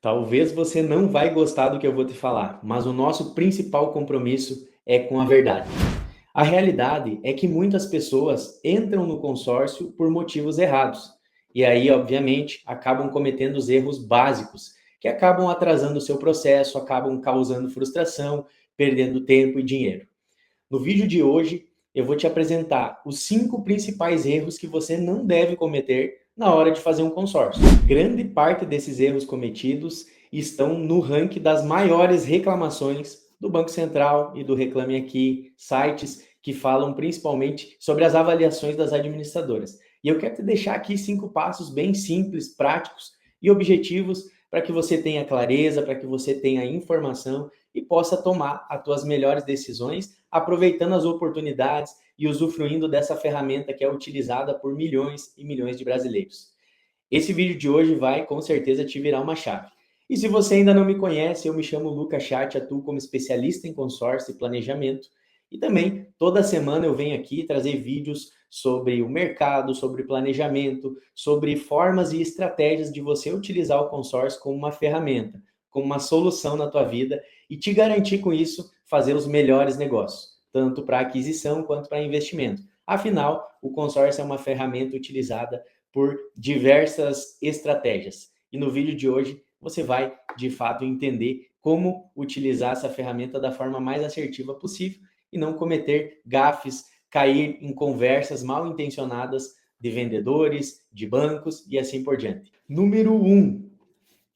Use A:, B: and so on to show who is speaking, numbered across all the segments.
A: Talvez você não vai gostar do que eu vou te falar, mas o nosso principal compromisso é com a verdade. A realidade é que muitas pessoas entram no consórcio por motivos errados. E aí, obviamente, acabam cometendo os erros básicos, que acabam atrasando o seu processo, acabam causando frustração, perdendo tempo e dinheiro. No vídeo de hoje, eu vou te apresentar os 5 principais erros que você não deve cometer na hora de fazer um consórcio. Grande parte desses erros cometidos estão no ranking das maiores reclamações do Banco Central e do Reclame Aqui, sites que falam principalmente sobre as avaliações das administradoras. E eu quero te deixar aqui 5 passos bem simples, práticos e objetivos para que você tenha clareza, para que você tenha informação e possa tomar as suas melhores decisões, aproveitando as oportunidades e usufruindo dessa ferramenta que é utilizada por milhões e milhões de brasileiros. Esse vídeo de hoje vai com certeza te virar uma chave. E se você ainda não me conhece, eu me chamo Lucas Chat, atuo como especialista em consórcio e planejamento. E também toda semana eu venho aqui trazer vídeos sobre o mercado, sobre planejamento, sobre formas e estratégias de você utilizar o consórcio como uma ferramenta, como uma solução na tua vida e te garantir com isso fazer os melhores negócios, tanto para aquisição quanto para investimento. Afinal, o consórcio é uma ferramenta utilizada por diversas estratégias. E no vídeo de hoje você vai, de fato, entender como utilizar essa ferramenta da forma mais assertiva possível e não cometer gafes, cair em conversas mal intencionadas de vendedores, de bancos e assim por diante. Número 1,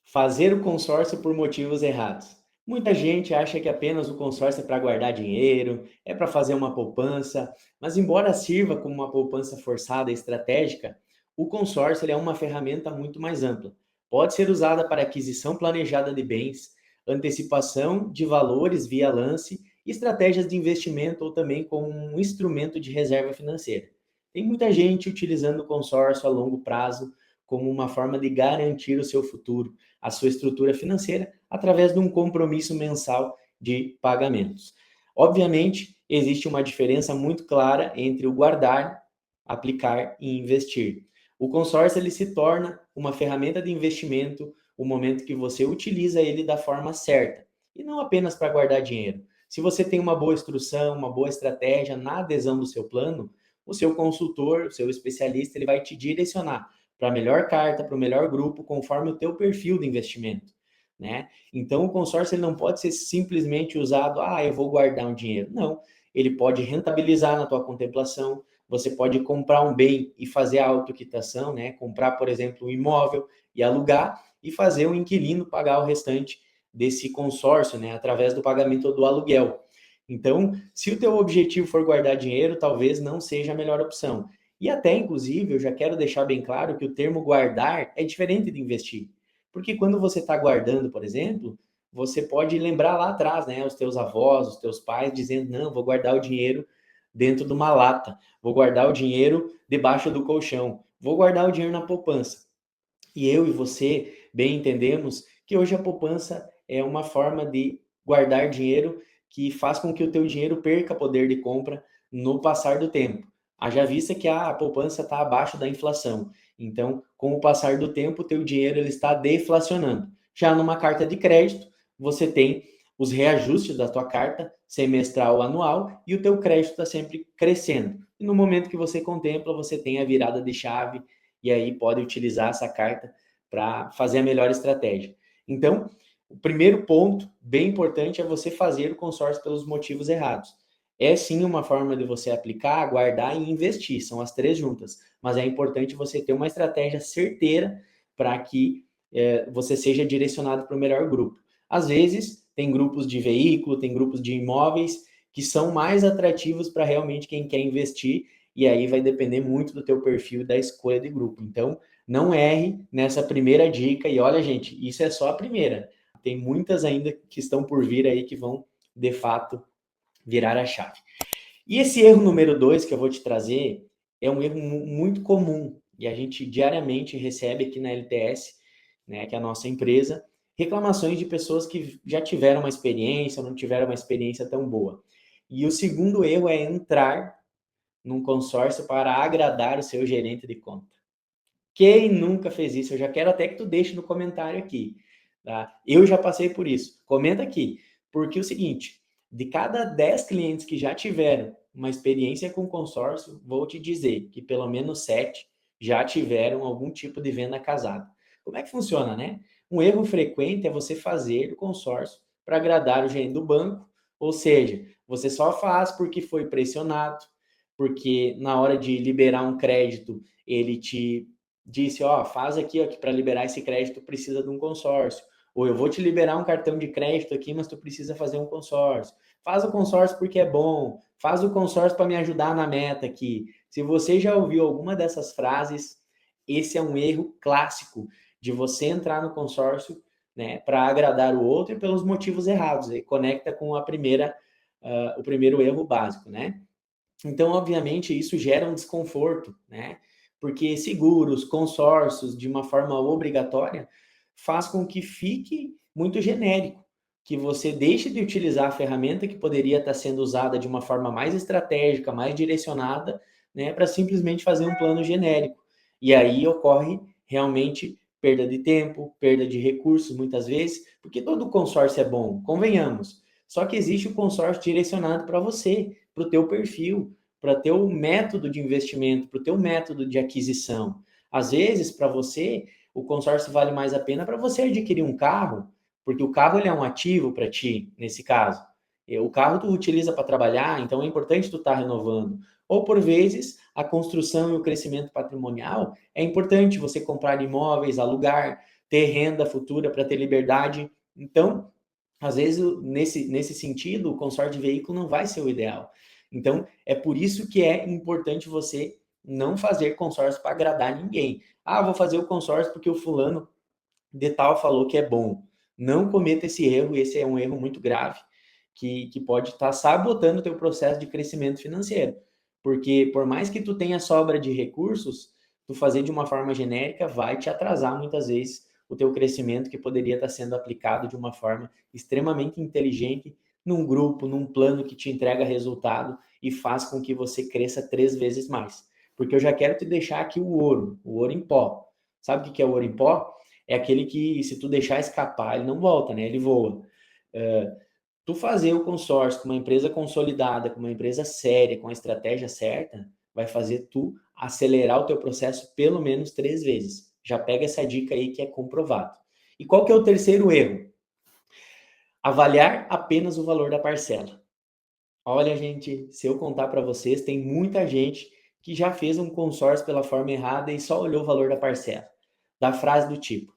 A: fazer o consórcio por motivos errados. Muita gente acha que apenas o consórcio é para guardar dinheiro, é para fazer uma poupança, mas embora sirva como uma poupança forçada e estratégica, o consórcio é uma ferramenta muito mais ampla. Pode ser usada para aquisição planejada de bens, antecipação de valores via lance, estratégias de investimento ou também como um instrumento de reserva financeira. Tem muita gente utilizando o consórcio a longo prazo como uma forma de garantir o seu futuro, a sua estrutura financeira, através de um compromisso mensal de pagamentos. Obviamente, existe uma diferença muito clara entre o guardar, aplicar e investir. O consórcio ele se torna uma ferramenta de investimento no momento que você utiliza ele da forma certa, e não apenas para guardar dinheiro. Se você tem uma boa instrução, uma boa estratégia na adesão do seu plano, o seu consultor, o seu especialista, ele vai te direcionar para a melhor carta, para o melhor grupo, conforme o teu perfil de investimento, né? Então, o consórcio ele não pode ser simplesmente usado, eu vou guardar um dinheiro. Não, ele pode rentabilizar na tua contemplação, você pode comprar um bem e fazer a autoquitação, né? Comprar, por exemplo, um imóvel e alugar e fazer o inquilino pagar o restante desse consórcio, né? Através do pagamento do aluguel. Então, se o teu objetivo for guardar dinheiro, talvez não seja a melhor opção. E até, inclusive, eu já quero deixar bem claro que o termo guardar é diferente de investir. Porque quando você está guardando, por exemplo, você pode lembrar lá atrás, né? Os teus avós, os teus pais dizendo, não, vou guardar o dinheiro dentro de uma lata, vou guardar o dinheiro debaixo do colchão, vou guardar o dinheiro na poupança. E eu e você bem entendemos que hoje a poupança é uma forma de guardar dinheiro que faz com que o teu dinheiro perca poder de compra no passar do tempo. Haja vista que a poupança está abaixo da inflação. Então, com o passar do tempo, o teu dinheiro ele está deflacionando. Já numa carta de crédito, você tem os reajustes da tua carta semestral ou anual e o teu crédito está sempre crescendo. E no momento que você contempla, você tem a virada de chave e aí pode utilizar essa carta para fazer a melhor estratégia. Então, o primeiro ponto, bem importante, é você fazer o consórcio pelos motivos errados. É sim uma forma de você aplicar, guardar e investir, são as três juntas, mas é importante você ter uma estratégia certeira para que você seja direcionado para o melhor grupo. Às vezes, tem grupos de veículo, tem grupos de imóveis que são mais atrativos para realmente quem quer investir e aí vai depender muito do teu perfil e da escolha de grupo. Então, não erre nessa primeira dica. E olha, gente, isso é só a primeira. Tem muitas ainda que estão por vir aí que vão, de fato, virar a chave. E esse erro número 2 que eu vou te trazer é um erro muito comum e a gente diariamente recebe aqui na LTS, né, que é a nossa empresa, reclamações de pessoas que já tiveram uma experiência ou não tiveram uma experiência tão boa. E o segundo erro é entrar num consórcio para agradar o seu gerente de conta. Quem nunca fez isso? Eu já quero até que tu deixe no comentário aqui. tá? Eu já passei por isso. Comenta aqui, porque é o seguinte, de cada 10 clientes que já tiveram uma experiência com consórcio, vou te dizer que pelo menos 7 já tiveram algum tipo de venda casada. Como é que funciona, né? Um erro frequente é você fazer o consórcio para agradar o gerente do banco, ou seja, você só faz porque foi pressionado, porque na hora de liberar um crédito, ele te disse, ó, faz aqui, ó, que para liberar esse crédito precisa de um consórcio. Ou eu vou te liberar um cartão de crédito aqui, mas tu precisa fazer um consórcio. Faz o consórcio porque é bom. Faz o consórcio para me ajudar na meta aqui. Se você já ouviu alguma dessas frases, esse é um erro clássico de você entrar no consórcio, né, para agradar o outro e pelos motivos errados. E conecta com o primeiro erro básico, né? Então, obviamente, isso gera um desconforto, né? Porque seguros, consórcios, de uma forma obrigatória, faz com que fique muito genérico, que você deixe de utilizar a ferramenta que poderia estar sendo usada de uma forma mais estratégica, mais direcionada, né, para simplesmente fazer um plano genérico. E aí ocorre realmente perda de tempo, perda de recursos, muitas vezes, porque todo consórcio é bom, convenhamos. Só que existe o consórcio direcionado para você, para o teu perfil, para o teu método de investimento, para o teu método de aquisição. Às vezes, para você, o consórcio vale mais a pena para você adquirir um carro, porque o carro ele é um ativo para ti, nesse caso. O carro tu utiliza para trabalhar, então é importante tu estar renovando. Ou por vezes, a construção e o crescimento patrimonial é importante você comprar imóveis, alugar, ter renda futura para ter liberdade. Então, às vezes, nesse sentido, o consórcio de veículo não vai ser o ideal. Então, é por isso que é importante você não fazer consórcio para agradar ninguém. Ah, vou fazer o consórcio porque o fulano de tal falou que é bom. Não cometa esse erro, esse é um erro muito grave, que pode estar sabotando o teu processo de crescimento financeiro. Porque por mais que tu tenha sobra de recursos, tu fazer de uma forma genérica vai te atrasar muitas vezes o teu crescimento que poderia estar sendo aplicado de uma forma extremamente inteligente num grupo, num plano que te entrega resultado e faz com que você cresça 3 vezes mais. Porque eu já quero te deixar aqui o ouro em pó. Sabe o que é o ouro em pó? É aquele que, se tu deixar escapar, ele não volta, né? Ele voa. Tu fazer o consórcio com uma empresa consolidada, com uma empresa séria, com a estratégia certa, vai fazer tu acelerar o teu processo pelo menos 3 vezes. Já pega essa dica aí que é comprovado. E qual que é o terceiro erro? Avaliar apenas o valor da parcela. Olha, gente, se eu contar para vocês, tem muita gente que já fez um consórcio pela forma errada e só olhou o valor da parcela. Da frase do tipo: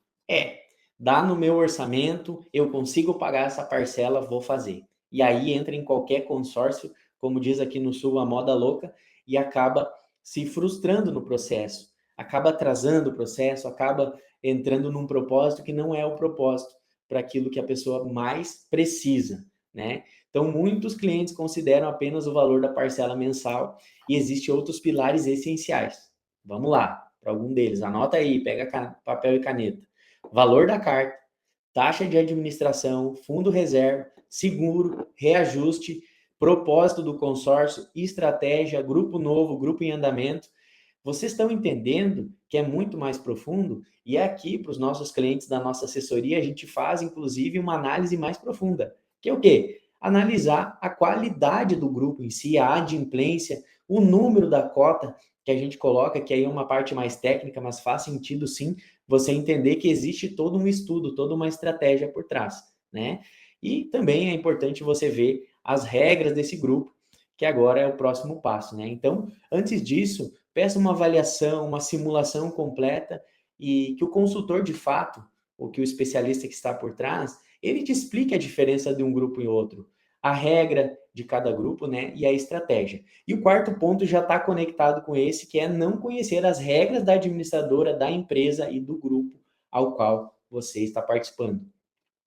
A: dá no meu orçamento, eu consigo pagar essa parcela, vou fazer. E aí entra em qualquer consórcio, como diz aqui no Sul, a moda louca, e acaba se frustrando no processo, acaba atrasando o processo, acaba entrando num propósito que não é o propósito para aquilo que a pessoa mais precisa, né? Então, muitos clientes consideram apenas o valor da parcela mensal e existem outros pilares essenciais. Vamos lá, para algum deles. Anota aí, pega papel e caneta. Valor da carta, taxa de administração, fundo reserva, seguro, reajuste, propósito do consórcio, estratégia, grupo novo, grupo em andamento. Vocês estão entendendo que é muito mais profundo? E é aqui, para os nossos clientes da nossa assessoria, a gente faz, inclusive, uma análise mais profunda. Que é o quê? Analisar a qualidade do grupo em si, a adimplência, o número da cota que a gente coloca, que aí é uma parte mais técnica, mas faz sentido sim você entender que existe todo um estudo, toda uma estratégia por trás, né? E também é importante você ver as regras desse grupo, que agora é o próximo passo, né? Então, antes disso, peça uma avaliação, uma simulação completa e que o consultor de fato, ou que o especialista que está por trás, ele te explique a diferença de um grupo e outro, a regra de cada grupo, né, e a estratégia. E o quarto ponto já está conectado com esse, que é não conhecer as regras da administradora, da empresa e do grupo ao qual você está participando.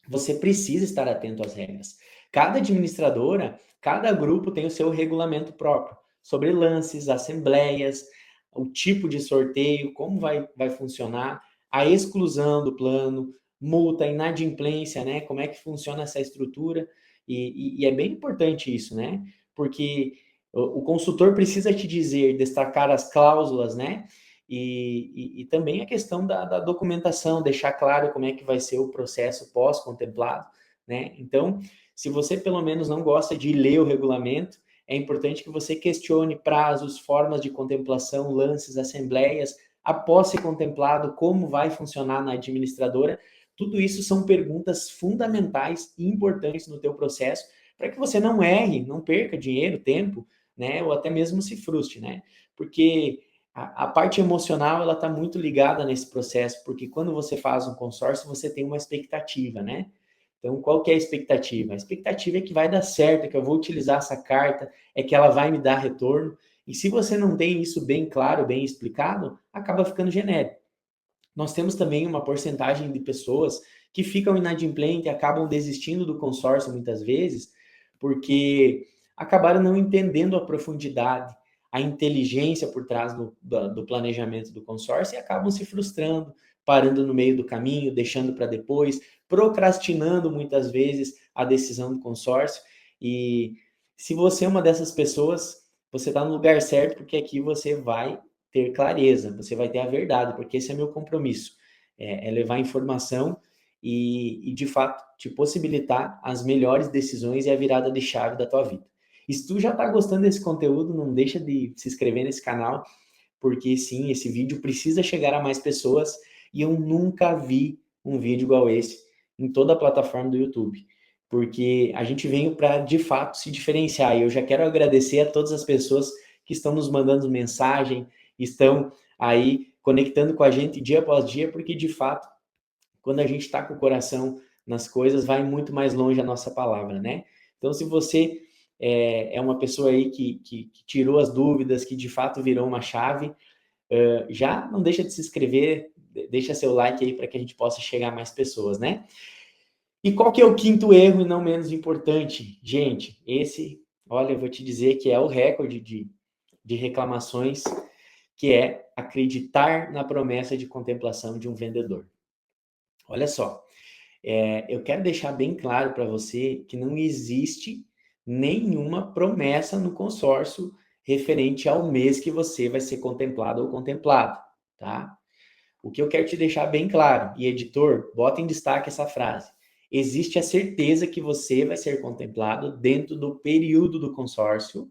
A: Você precisa estar atento às regras. Cada administradora, cada grupo tem o seu regulamento próprio sobre lances, assembleias, o tipo de sorteio, como vai funcionar, a exclusão do plano, multa, inadimplência, né? Como é que funciona essa estrutura. E é bem importante isso, né? Porque o consultor precisa te dizer, destacar as cláusulas, né? e também a questão da documentação, deixar claro como é que vai ser o processo pós-contemplado, né? Então, se você pelo menos não gosta de ler o regulamento, é importante que você questione prazos, formas de contemplação, lances, assembleias, após ser contemplado, como vai funcionar na administradora. Tudo isso são perguntas fundamentais e importantes no teu processo, para que você não erre, não perca dinheiro, tempo, né? Ou até mesmo se frustre, né? Porque a parte emocional, ela está muito ligada nesse processo, porque quando você faz um consórcio, você tem uma expectativa, né? Então, qual que é a expectativa? A expectativa é que vai dar certo, é que eu vou utilizar essa carta, é que ela vai me dar retorno. E se você não tem isso bem claro, bem explicado, acaba ficando genérico. Nós temos também uma porcentagem de pessoas que ficam inadimplentes e acabam desistindo do consórcio muitas vezes, porque acabaram não entendendo a profundidade, a inteligência por trás do planejamento do consórcio e acabam se frustrando, parando no meio do caminho, deixando para depois, procrastinando muitas vezes a decisão do consórcio. E se você é uma dessas pessoas, você está no lugar certo, porque aqui você vai ter clareza, você vai ter a verdade, porque esse é meu compromisso, é levar informação e, de fato, te possibilitar as melhores decisões e a virada de chave da tua vida. E se tu já está gostando desse conteúdo, não deixa de se inscrever nesse canal, porque sim, esse vídeo precisa chegar a mais pessoas e eu nunca vi um vídeo igual esse em toda a plataforma do YouTube, porque a gente veio para, de fato, se diferenciar. E eu já quero agradecer a todas as pessoas que estão nos mandando mensagem, estão aí conectando com a gente dia após dia, porque, de fato, quando a gente está com o coração nas coisas, vai muito mais longe a nossa palavra, né? Então, se você é uma pessoa aí que tirou as dúvidas, que de fato virou uma chave, já não deixa de se inscrever, deixa seu like aí para que a gente possa chegar a mais pessoas, né? E qual que é o quinto erro e não menos importante? Gente, esse, olha, eu vou te dizer que é o recorde de reclamações, que é acreditar na promessa de contemplação de um vendedor. Olha só, eu quero deixar bem claro para você que não existe nenhuma promessa no consórcio referente ao mês que você vai ser contemplado ou contemplado, tá? O que eu quero te deixar bem claro, e editor, bota em destaque essa frase. Existe a certeza que você vai ser contemplado dentro do período do consórcio,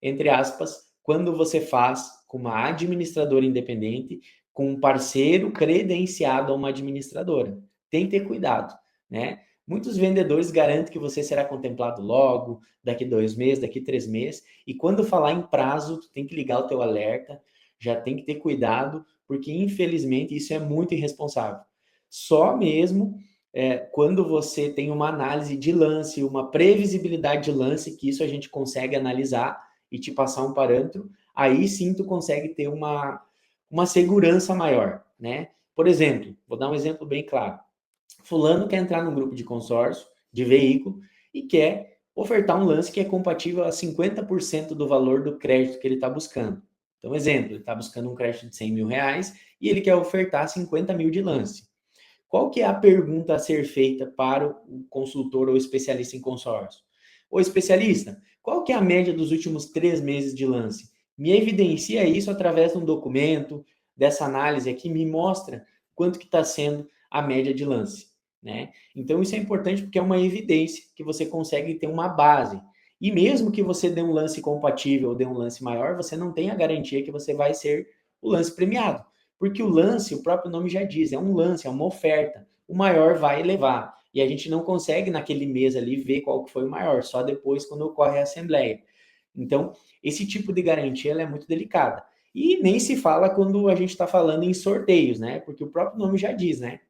A: entre aspas, quando você faz com uma administradora independente, com um parceiro credenciado a uma administradora. Tem que ter cuidado, né? Muitos vendedores garantem que você será contemplado logo, daqui 2 meses, daqui 3 meses, e quando falar em prazo, tu tem que ligar o teu alerta, já tem que ter cuidado, porque infelizmente isso é muito irresponsável. Só mesmo quando você tem uma análise de lance, uma previsibilidade de lance, que isso a gente consegue analisar e te passar um parâmetro, aí sim tu consegue ter uma segurança maior, né? Por exemplo, vou dar um exemplo bem claro. Fulano quer entrar num grupo de consórcio, de veículo, e quer ofertar um lance que é compatível a 50% do valor do crédito que ele está buscando. Então, exemplo, ele está buscando um crédito de 100 mil reais e ele quer ofertar 50 mil de lance. Qual que é a pergunta a ser feita para o consultor ou especialista em consórcio? Ô especialista, qual que é a média dos últimos 3 meses de lance? Me evidencia isso através de um documento, dessa análise aqui, me mostra quanto que está sendo a média de lance, né? Então isso é importante porque é uma evidência que você consegue ter uma base. E mesmo que você dê um lance compatível ou dê um lance maior, você não tem a garantia que você vai ser o lance premiado. Porque o lance, o próprio nome já diz, é um lance, é uma oferta. O maior vai levar. E a gente não consegue naquele mês ali ver qual que foi o maior, só depois quando ocorre a assembleia. Então, esse tipo de garantia ela é muito delicada. E nem se fala quando a gente está falando em sorteios, né? Porque o próprio nome já diz, né?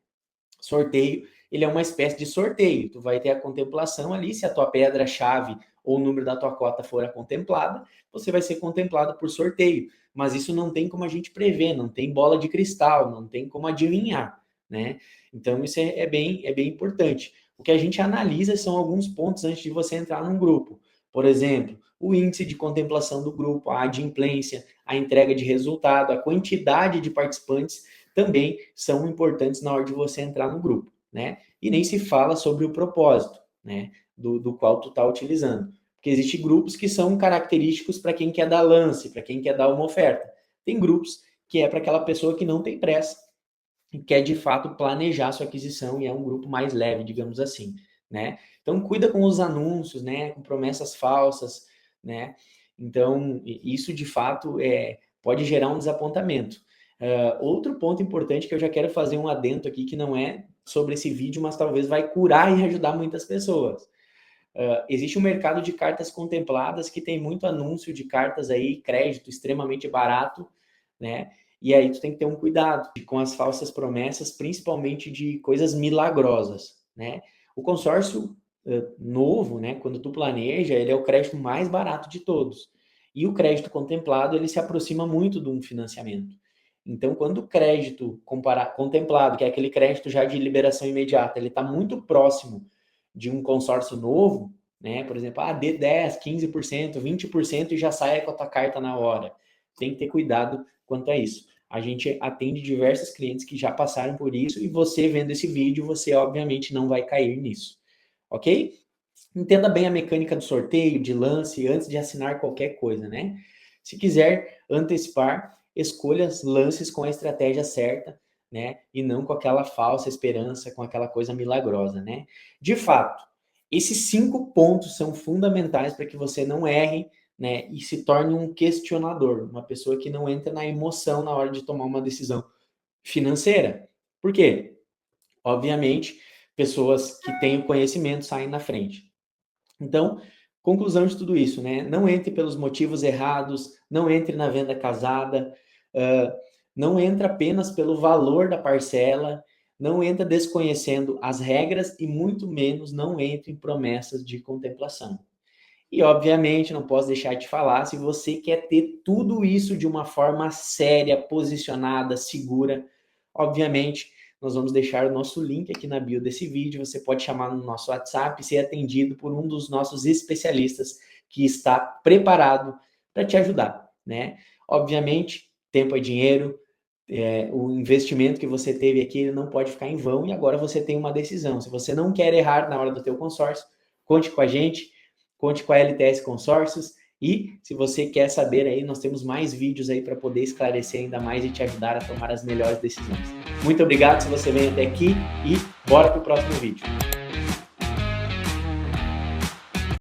A: Sorteio, ele é uma espécie de sorteio. Tu vai ter a contemplação ali, se a tua pedra-chave ou o número da tua cota for a contemplada, você vai ser contemplado por sorteio. Mas isso não tem como a gente prever, não tem bola de cristal, não tem como adivinhar, né? Então isso é bem importante. O que a gente analisa são alguns pontos antes de você entrar num grupo. Por exemplo, o índice de contemplação do grupo, a adimplência, a entrega de resultado, a quantidade de participantes também são importantes na hora de você entrar no grupo, né? E nem se fala sobre o propósito, né? Do qual tu está utilizando. Porque existem grupos que são característicos para quem quer dar lance, para quem quer dar uma oferta. Tem grupos que é para aquela pessoa que não tem pressa e quer de fato planejar sua aquisição e é um grupo mais leve, digamos assim, né? Então cuida com os anúncios, né? Com promessas falsas, né? Então isso de fato pode gerar um desapontamento. Outro ponto importante que eu já quero fazer um adendo aqui que não é sobre esse vídeo, mas talvez vai curar e ajudar muitas pessoas. Existe um mercado de cartas contempladas que tem muito anúncio de cartas aí, crédito extremamente barato, né? E aí tu tem que ter um cuidado com as falsas promessas, principalmente de coisas milagrosas, né? O consórcio novo, né, quando tu planeja, ele é o crédito mais barato de todos. E o crédito contemplado, ele se aproxima muito de um financiamento. Então, quando o crédito contemplado, que é aquele crédito já de liberação imediata, ele está muito próximo de um consórcio novo, né? Por exemplo, dê 10, 15%, 20% e já saia com a tua carta na hora. Tem que ter cuidado quanto a isso. A gente atende diversos clientes que já passaram por isso e você vendo esse vídeo, você obviamente não vai cair nisso, ok? Entenda bem a mecânica do sorteio, de lance, antes de assinar qualquer coisa, né? Se quiser antecipar, escolha lances com a estratégia certa, né? E não com aquela falsa esperança, com aquela coisa milagrosa, né? De fato, esses 5 pontos são fundamentais para que você não erre, né? E se torne um questionador, uma pessoa que não entra na emoção na hora de tomar uma decisão financeira. Por quê? Obviamente, pessoas que têm o conhecimento saem na frente. Então, conclusão de tudo isso, né? Não entre pelos motivos errados, não entre na venda casada, não entra apenas pelo valor da parcela, não entra desconhecendo as regras e muito menos não entre em promessas de contemplação. E, obviamente, não posso deixar de falar, se você quer ter tudo isso de uma forma séria, posicionada, segura, obviamente, nós vamos deixar o nosso link aqui na bio desse vídeo, você pode chamar no nosso WhatsApp e ser atendido por um dos nossos especialistas que está preparado para te ajudar, né? Obviamente, tempo é dinheiro, o investimento que você teve aqui ele não pode ficar em vão e agora você tem uma decisão. Se você não quer errar na hora do teu consórcio, conte com a gente, conte com a LTS Consórcios e se você quer saber aí, nós temos mais vídeos aí para poder esclarecer ainda mais e te ajudar a tomar as melhores decisões. Muito obrigado se você veio até aqui e bora para o próximo vídeo.